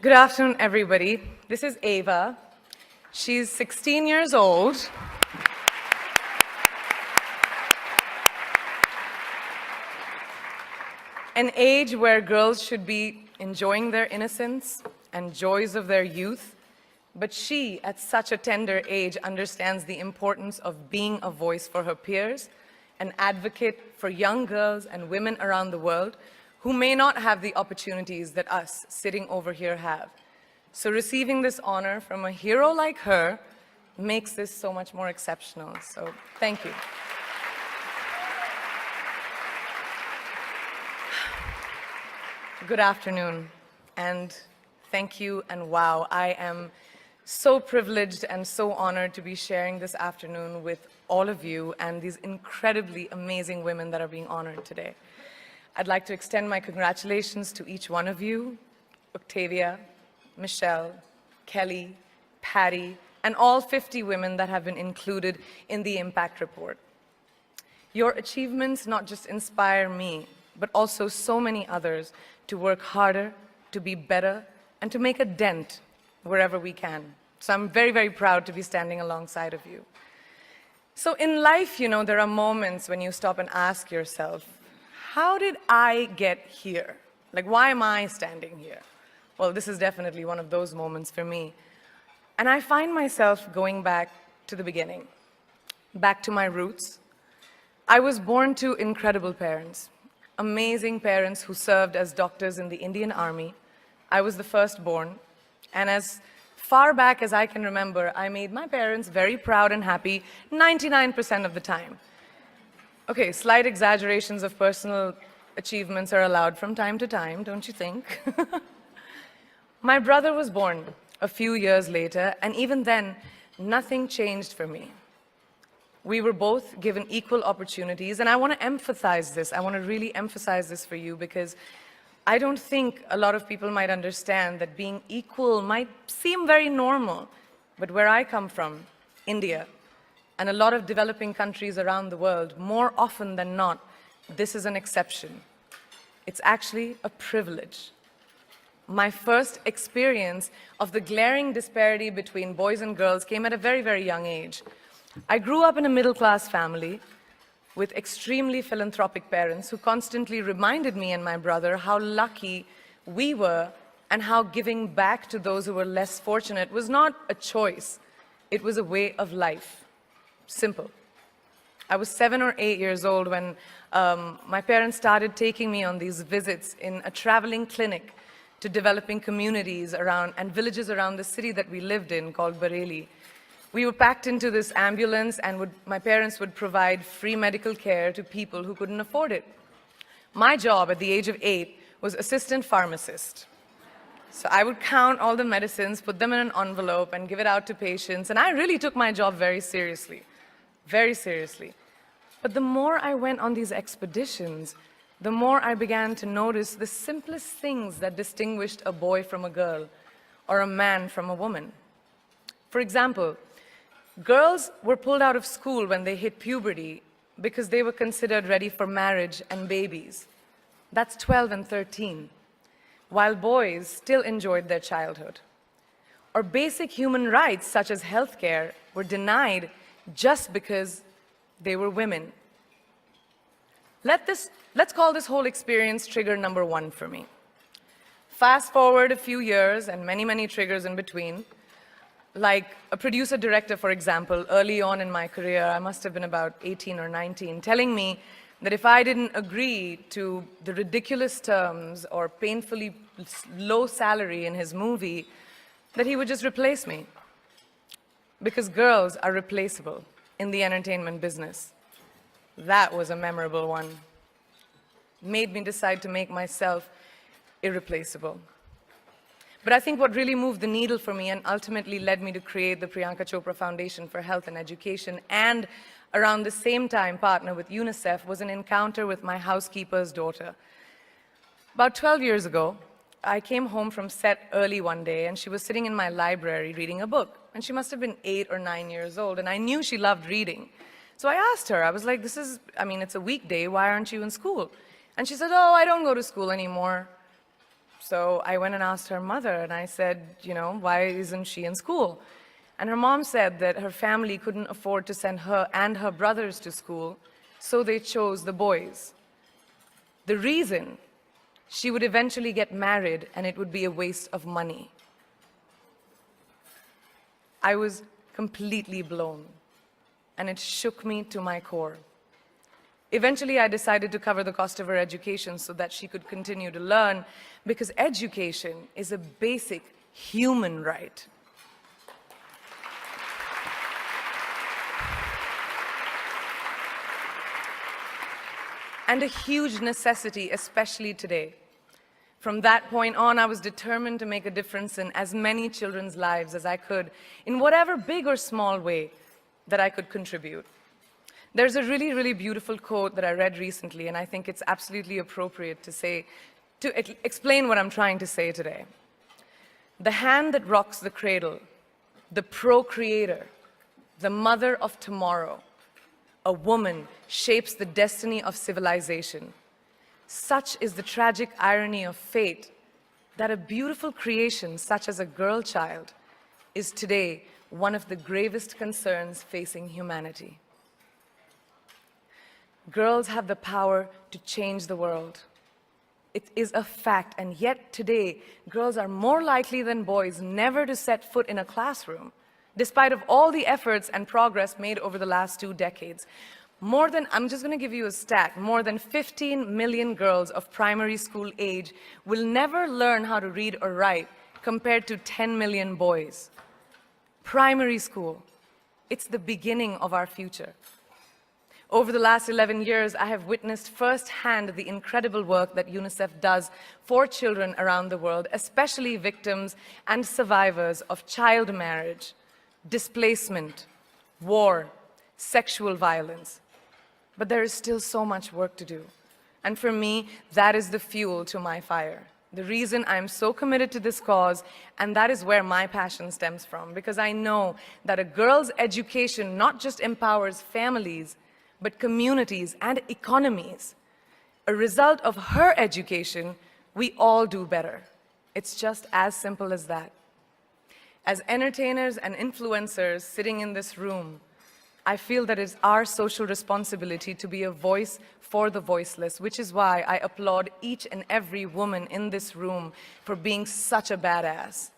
Good afternoon, everybody. This is Ava. She's 16 years old. An age where girls should be enjoying their innocence and joys of their youth. But she, at such a tender age, understands the importance of being a voice for her peers, an advocate for young girls and women around the world who may not have the opportunities that us sitting over here have. So receiving this honor from a hero like her makes this so much more exceptional. So thank you. Good afternoon, and thank you, and wow, I am so privileged and so honored to be sharing this afternoon with all of you and these incredibly amazing women that are being honored today. I'd like to extend my congratulations to each one of you, Octavia, Michelle, Kelly, Patty, and all 50 women that have been included in the Impact Report. Your achievements not just inspire me, but also so many others to work harder, to be better, and to make a dent wherever we can. So I'm very, very proud to be standing alongside of you. So in life, you know, there are moments when you stop and ask yourself, how did I get here? Like, why am I standing here? Well, this is definitely one of those moments for me. And I find myself going back to the beginning, back to my roots. I was born to incredible parents, amazing parents who served as doctors in the Indian Army. I was the firstborn, and as far back as I can remember, I made my parents very proud and happy 99% of the time. Okay, slight exaggerations of personal achievements are allowed from time to time, don't you think? My brother was born a few years later, and even then, nothing changed for me. We were both given equal opportunities, and I want to emphasize this. I want to really emphasize this for you because I don't think a lot of people might understand that being equal might seem very normal. But where I come from, India, and a lot of developing countries around the world, more often than not, this is an exception. It's actually a privilege. My first experience of the glaring disparity between boys and girls came at a very, very young age. I grew up in a middle-class family with extremely philanthropic parents who constantly reminded me and my brother how lucky we were and how giving back to those who were less fortunate was not a choice, it was a way of life. Simple. I was 7 or 8 years old when my parents started taking me on these visits in a traveling clinic to developing communities around and villages around the city that we lived in called Bareilly. We were packed into this ambulance, and my parents would provide free medical care to people who couldn't afford it. My job at the age of 8 was assistant pharmacist. So I would count all the medicines, put them in an envelope, and give it out to patients, and I really took my job very seriously. Very seriously. But the more I went on these expeditions, the more I began to notice the simplest things that distinguished a boy from a girl or a man from a woman. For example, girls were pulled out of school when they hit puberty because they were considered ready for marriage and babies. That's 12 and 13, while boys still enjoyed their childhood. Or basic human rights such as healthcare were denied just because they were women. Let's call this whole experience trigger number 1 for me. Fast forward a few years and many, many triggers in between. Like a producer-director, for example, early on in my career, I must have been about 18 or 19, telling me that if I didn't agree to the ridiculous terms or painfully low salary in his movie, that he would just replace me. Because girls are replaceable in the entertainment business. That was a memorable one. Made me decide to make myself irreplaceable. But I think what really moved the needle for me and ultimately led me to create the Priyanka Chopra Foundation for Health and Education, and around the same time partner with UNICEF, was an encounter with my housekeeper's daughter. About 12 years ago, I came home from set early one day, and she was sitting in my library reading a book. And she must have been 8 or 9 years old, and I knew she loved reading. So I asked her, I was like, it's a weekday, why aren't you in school? And she said, oh, I don't go to school anymore. So I went and asked her mother, and I said, why isn't she in school? And her mom said that her family couldn't afford to send her and her brothers to school, so they chose the boys. The reason: she would eventually get married and it would be a waste of money. I was completely blown, and it shook me to my core. Eventually, I decided to cover the cost of her education so that she could continue to learn, because education is a basic human right. And a huge necessity, especially today. From that point on, I was determined to make a difference in as many children's lives as I could, in whatever big or small way that I could contribute. There's a really, really beautiful quote that I read recently, and I think it's absolutely appropriate to explain what I'm trying to say today. The hand that rocks the cradle, the procreator, the mother of tomorrow, a woman shapes the destiny of civilization. Such is the tragic irony of fate that a beautiful creation such as a girl child is today one of the gravest concerns facing humanity. Girls have the power to change the world. It is a fact, and yet today, girls are more likely than boys never to set foot in a classroom, despite of all the efforts and progress made over the last 2 decades. I'm just going to give you a stat, more than 15 million girls of primary school age will never learn how to read or write, compared to 10 million boys. Primary school, it's the beginning of our future. Over the last 11 years, I have witnessed firsthand the incredible work that UNICEF does for children around the world, especially victims and survivors of child marriage, displacement, war, sexual violence. But there is still so much work to do. And for me, that is the fuel to my fire. The reason I'm so committed to this cause, and that is where my passion stems from, because I know that a girl's education not just empowers families, but communities and economies. A result of her education, we all do better. It's just as simple as that. As entertainers and influencers sitting in this room, I feel that it's our social responsibility to be a voice for the voiceless, which is why I applaud each and every woman in this room for being such a badass.